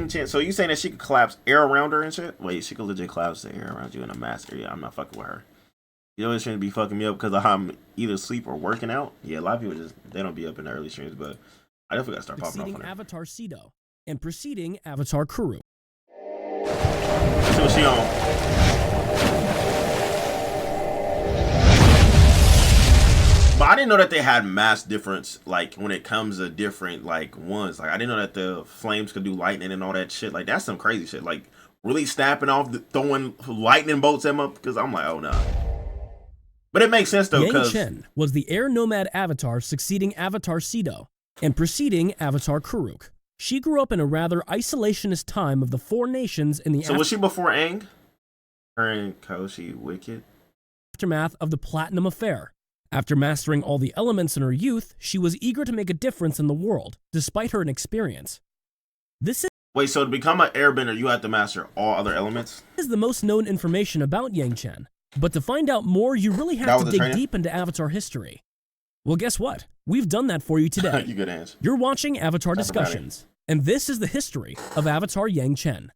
Yang Chen. So you saying that she could collapse air around her and shit? Wait, she could legit collapse the air around you in a mass area. I'm not fucking with her. You know it's trying to be fucking me up because I'm either asleep or working out. Yeah, a lot of people just they don't be up in the early streams, but I definitely gotta start popping off on her. Avatar Cedo and preceding Avatar Kuru. Let's see what she on. But I didn't know that they had mass difference, like, when it comes to different, like, ones. Like, I didn't know that the flames could do lightning and all that shit. Like, that's some crazy shit. Like, really snapping off, throwing lightning bolts at them up, because I'm like, oh, no. But it makes sense, though, because... Yang Chen was the air nomad avatar succeeding Avatar Cedo and preceding Avatar Kuruk. She grew up in a rather isolationist time of the four nations in the... So was she before Aang? Her and Koshi Wicked? Aftermath of the Platinum Affair. After mastering all the elements in her youth, she was eager to make a difference in the world, despite her inexperience. Wait, so to become an airbender, you have to master all other elements? This is the most known information about Yang Chen, but to find out more, you really have to dig deep into Avatar history. Well, guess what? We've done that for you today. You good answer. You're watching Avatar Discussions, and this is the history of Avatar Yang Chen.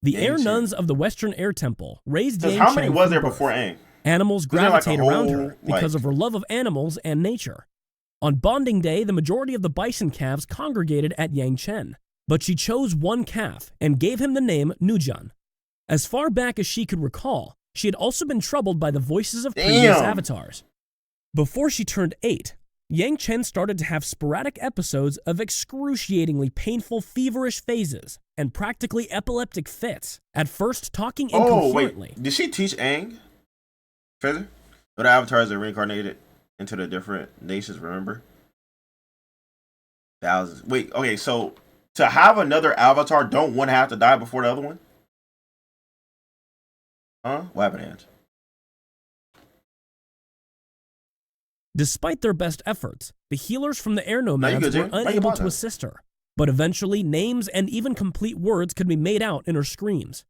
The air nuns of the Western Air Temple raised Yang Chen. How many was there before Aang? Animals gravitate around her because of her love of animals and nature. On bonding day, the majority of the bison calves congregated at Yang Chen, but she chose one calf and gave him the name Nujan. As far back as she could recall, she had also been troubled by the voices of previous avatars. Before she turned 8, Yang Chen started to have sporadic episodes of excruciatingly painful feverish phases and practically epileptic fits, at first talking incoherently. Wait, did she teach Aang? Further? But the avatars are reincarnated into the different nations, remember? Thousands. Wait, okay, so to have another avatar, don't one have to die before the other one? Huh? What happened, Ange? Despite their best efforts, the healers from the air nomads were unable to assist her, but eventually names and even complete words could be made out in her screams.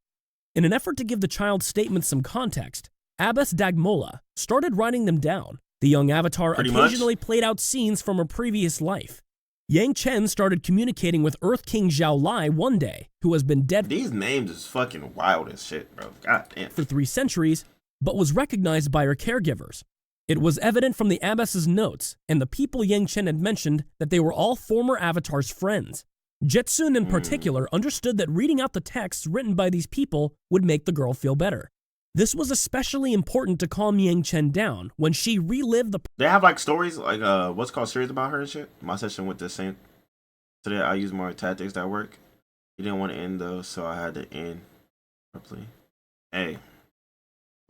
In an effort to give the child's statements some context, Abbas Dagmola started writing them down. The young avatar occasionally played out scenes from her previous life. Yang Chen started communicating with Earth King Zhao Lai one day, who has been dead. These names is fucking wild as shit, bro. God damn. For 3 centuries, but was recognized by her caregivers. It was evident from the Abbas's notes and the people Yang Chen had mentioned that they were all former avatars' friends. Jetsun in particular understood that reading out the texts written by these people would make the girl feel better. This was especially important to calm Yang Chen down when she relived the... They have like stories, like what's called series about her and shit. My session with the same. Today I used more tactics that work. You didn't want to end though, so I had to end properly. Hey, as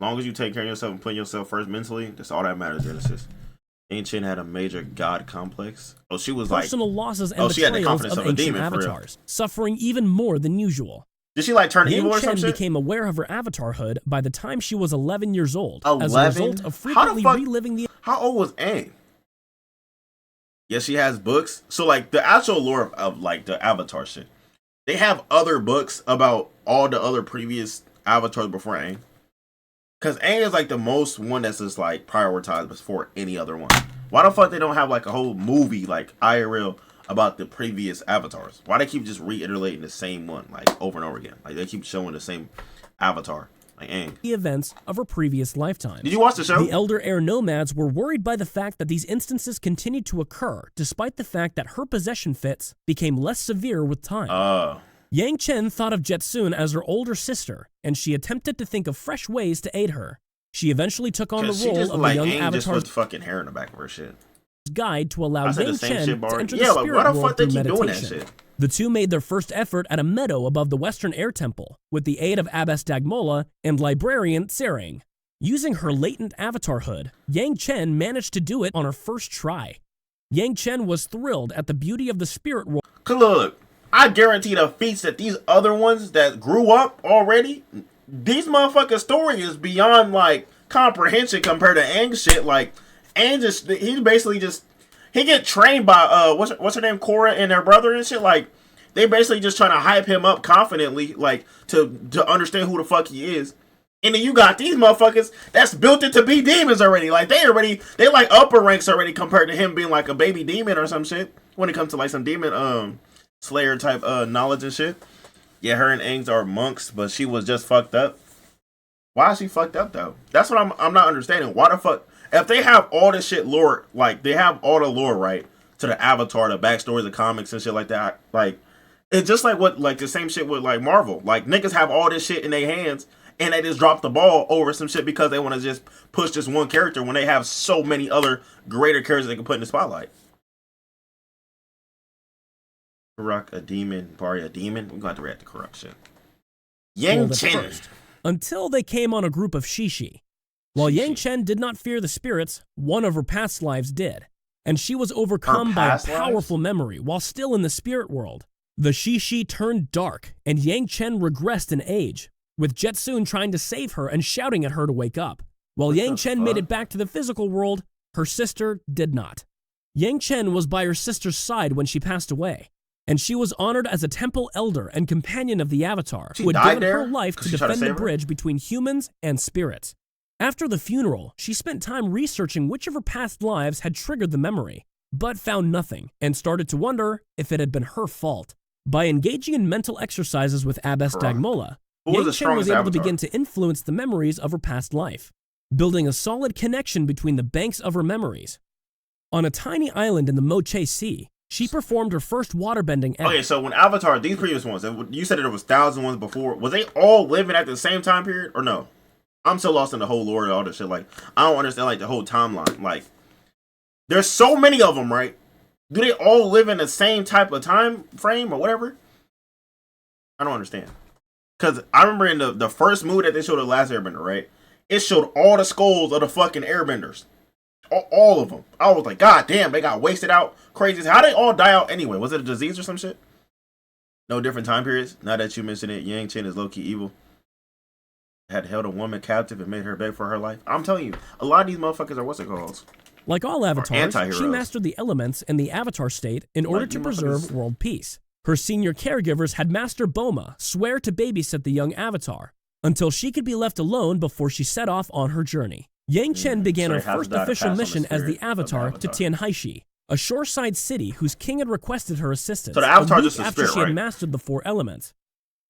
long as you take care of yourself and put yourself first mentally, that's all that matters, Genesis. Yang Chen had a major god complex. Oh, she was like... Personal losses and betrayals of ancient avatars, suffering even more than usual. Did she like turn evil or some shit? Yang Chen became aware of her avatarhood by the time she was 11 years old. 11? As a result of frequently reliving the... How old was Aang? Yes, she has books. So like the actual lore of like the avatar shit. They have other books about all the other previous avatars before Aang. Because Aang is like the most one that's just like prioritized before any other one. Why the fuck they don't have like a whole movie like IRL about the previous avatars? Why they keep just reiterating the same one like over and over again? Like they keep showing the same avatar, like Aang. The events of her previous lifetime. Did you watch the show? The elder air nomads were worried by the fact that these instances continued to occur, despite the fact that her possession fits became less severe with time. Yang Chen thought of Jetsun as her older sister, and she attempted to think of fresh ways to aid her. She eventually took on the role of the young avatar's fucking hair in the back of her shit. Guide to allow Yang Chen to enter the like, spirit world through meditation. Doing that shit? The two made their first effort at a meadow above the Western Air Temple with the aid of Abbas Dagmola and librarian Tsering. Using her latent avatarhood, Yang Chen managed to do it on her first try. Yang Chen was thrilled at the beauty of the spirit world. Look, I guarantee the feats that these other ones that grew up already, these motherfucking story is beyond like comprehension compared to Aang's shit. Like Aang he get trained by what's her name, Korra, and her brother and shit. Like they basically just trying to hype him up confidently, like to understand who the fuck he is. And then you got these motherfuckers that's built it to be demons already. Like they like upper ranks already compared to him being like a baby demon or some shit when it comes to like some demon slayer type knowledge and shit. Yeah, her and Aang's are monks, but she was just fucked up. Why is she fucked up though? That's what I'm not understanding. Why the fuck? If they have all this shit lore, like they have all the lore right to the Avatar, the backstories, the comics and shit like that, like it's just like what like the same shit with like Marvel. Like niggas have all this shit in their hands and they just drop the ball over some shit because they want to just push this one character when they have so many other greater characters they can put in the spotlight. Karak a demon, Bari a demon. We're going to react to Karak shit. Yang Chen. Until they came on a group of Shishi. While Yang Chen did not fear the spirits, one of her past lives did, and she was overcome by a powerful memory while still in the spirit world. The Shishi turned dark, and Yang Chen regressed in age, with Jetsun trying to save her and shouting at her to wake up. While Yang Chen made it back to the physical world, her sister did not. Yang Chen was by her sister's side when she passed away, and she was honored as a temple elder and companion of the Avatar, who had given her life to defend the bridge between humans and spirits. After the funeral, she spent time researching which of her past lives had triggered the memory, but found nothing, and started to wonder if it had been her fault. By engaging in mental exercises with Abbess Dagmola, Yang Chen was able to begin to influence the memories of her past life, building a solid connection between the banks of her memories. On a tiny island in the Moche Sea, she performed her first waterbending act. Okay, so when Avatar, these previous ones, you said there was 1,000 ones before, was they all living at the same time period or no? I'm so lost in the whole lore and all this shit. Like, I don't understand, like, the whole timeline. Like, there's so many of them, right? Do they all live in the same type of time frame or whatever? I don't understand. Because I remember in the first movie that they showed, the last Airbender, right? It showed all the skulls of the fucking Airbenders. All of them. I was like, God damn, they got wasted out. Crazy. How'd they all die out anyway? Was it a disease or some shit? No different time periods? Now that you mention it, Yang Chen is low-key evil. Had held a woman captive and made her beg for her life. I'm telling you, a lot of these motherfuckers are what's it called? Like all avatars, she mastered the elements in the avatar state in order to preserve world peace. Her senior caregivers had Master Boma swear to babysit the young avatar until she could be left alone before she set off on her journey. Yang Chen began her first official mission as the Avatar to Tianhaishi, a shoreside city whose king had requested her assistance a week after she had mastered the 4 elements.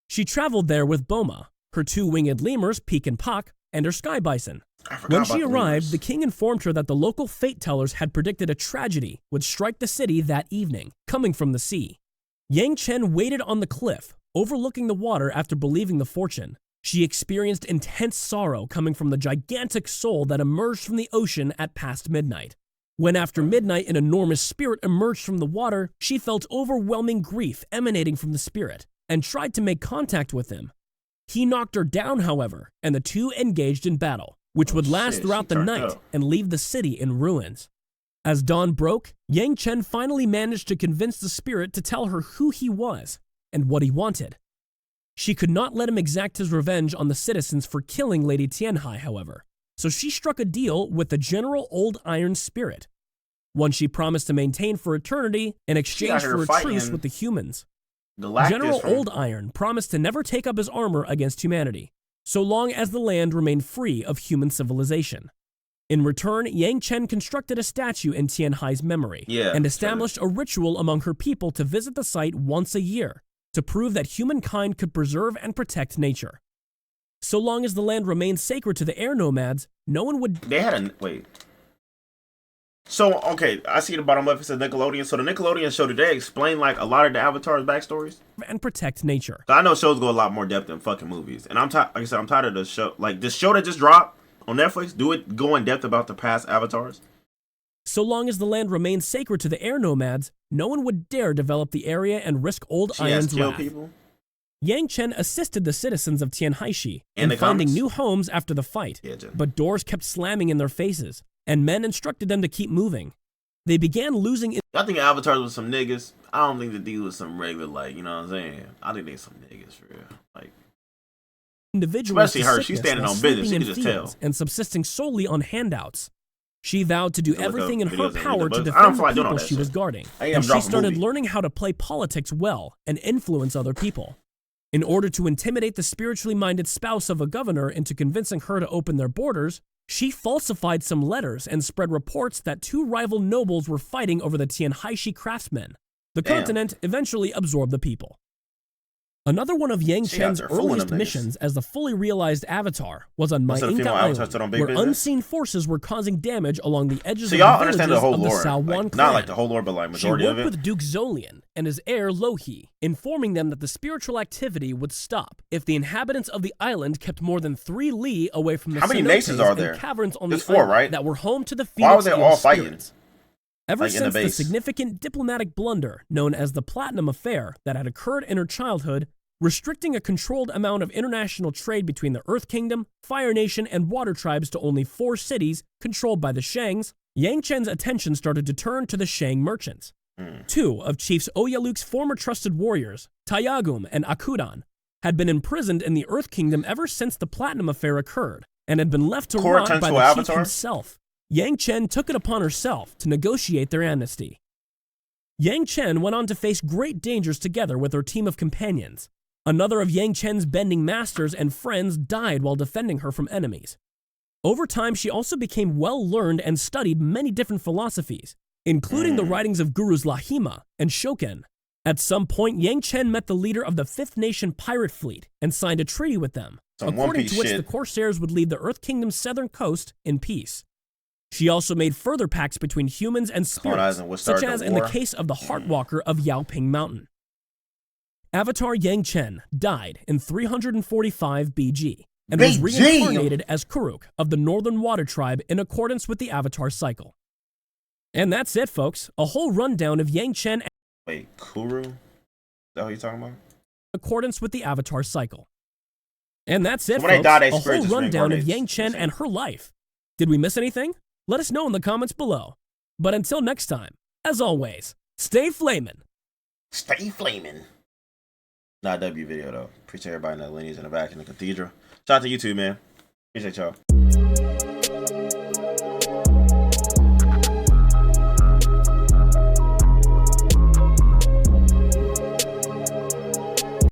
She traveled there with Boma, her 2 winged lemurs, Peak and Pak, and her sky bison. When she arrived, the king informed her that the local fate tellers had predicted a tragedy would strike the city that evening, coming from the sea. Yang Chen waited on the cliff, overlooking the water after believing the fortune. She experienced intense sorrow coming from the gigantic soul that emerged from the ocean at past midnight. When after midnight an enormous spirit emerged from the water, she felt overwhelming grief emanating from the spirit, and tried to make contact with him. He knocked her down, however, and the two engaged in battle, which would last throughout the night and leave the city in ruins. As dawn broke, Yang Chen finally managed to convince the spirit to tell her who he was and what he wanted. She could not let him exact his revenge on the citizens for killing Lady Tianhai, however, so she struck a deal with the General Old Iron Spirit, one she promised to maintain for eternity in exchange for a truce with the humans. General Old Iron promised to never take up his armor against humanity, so long as the land remained free of human civilization. In return, Yang Chen constructed a statue in Tianhai's memory and established a ritual among her people to visit the site once a year to prove that humankind could preserve and protect nature. So long as the land remained sacred to the air nomads, no one would... They had a... Wait. So, okay, I see the bottom left, it says Nickelodeon. So the Nickelodeon show today explain, like, a lot of the Avatar's backstories? And protect nature. I know shows go a lot more depth than fucking movies. And like I said, I'm tired of the show. Like, this show that just dropped on Netflix, go in depth about the past Avatars. So long as the land remained sacred to the air nomads, no one would dare develop the area and risk Old Iron's wrath. People? Yang Chen assisted the citizens of Tianhaishi in finding new homes after the fight, but doors kept slamming in their faces, and men instructed them to keep moving. They began losing... I think Avatars was some niggas. I don't think the dude was some regular, like, you know what I'm saying? I think they some niggas for real. Like, individuals especially her, she's standing on business, you can just tell. And subsisting solely on handouts. She vowed to do everything in her power to defend the people she was guarding, and she started learning how to play politics well and influence other people. In order to intimidate the spiritually minded spouse of a governor into convincing her to open their borders, she falsified some letters and spread reports that 2 rival nobles were fighting over the Tianhaishi craftsmen. The continent eventually absorbed the people. Another one of Yang Chen's earliest missions as the fully realized Avatar was on Mainka Island, where unseen forces were causing damage along the edges of the villages of the Salwan clan. Not like the whole lore, but like majority of it. She worked with Duke Zolian and his heir Lohi, informing them that the spiritual activity would stop if the inhabitants of the island kept more than 3 li away from the caverns on the island that were home to the Phoenix spirits. Ever since the significant diplomatic blunder known as the Platinum Affair that had occurred in her childhood, restricting a controlled amount of international trade between the Earth Kingdom, Fire Nation, and Water Tribes to only 4 cities controlled by the Shangs, Yang Chen's attention started to turn to the Shang merchants. 2 of Chief Oyaluk's former trusted warriors, Tayagum and Akudan, had been imprisoned in the Earth Kingdom ever since the Platinum Affair occurred, and had been left to rot by the chief himself. Yang Chen took it upon herself to negotiate their amnesty. Yang Chen went on to face great dangers together with her team of companions. Another of Yang Chen's bending masters and friends died while defending her from enemies. Over time, she also became well-learned and studied many different philosophies, including the writings of Gurus Lahima and Shoken. At some point, Yang Chen met the leader of the 5th Nation pirate fleet and signed a treaty with them, according to which the Corsairs would leave the Earth Kingdom's southern coast in peace. She also made further pacts between humans and spirits, such as in the case of the Heartwalker of Yaoping Mountain. Avatar Yang Chen died in 345 BG and was reincarnated as Kuruk of the Northern Water Tribe in accordance with the Avatar cycle. And that's it, folks. A whole rundown of Yang Chen. Wait, Kuru? Is that what you're talking about? Accordance with the Avatar cycle. And that's it, folks. A whole rundown of Yang Chen and her life. Did we miss anything? Let us know in the comments below. But until next time, as always, stay flamin'. Stay flamin'. Not a W video, though. Appreciate everybody in the lineage in the back in the cathedral. Shout out to YouTube, man. Appreciate y'all.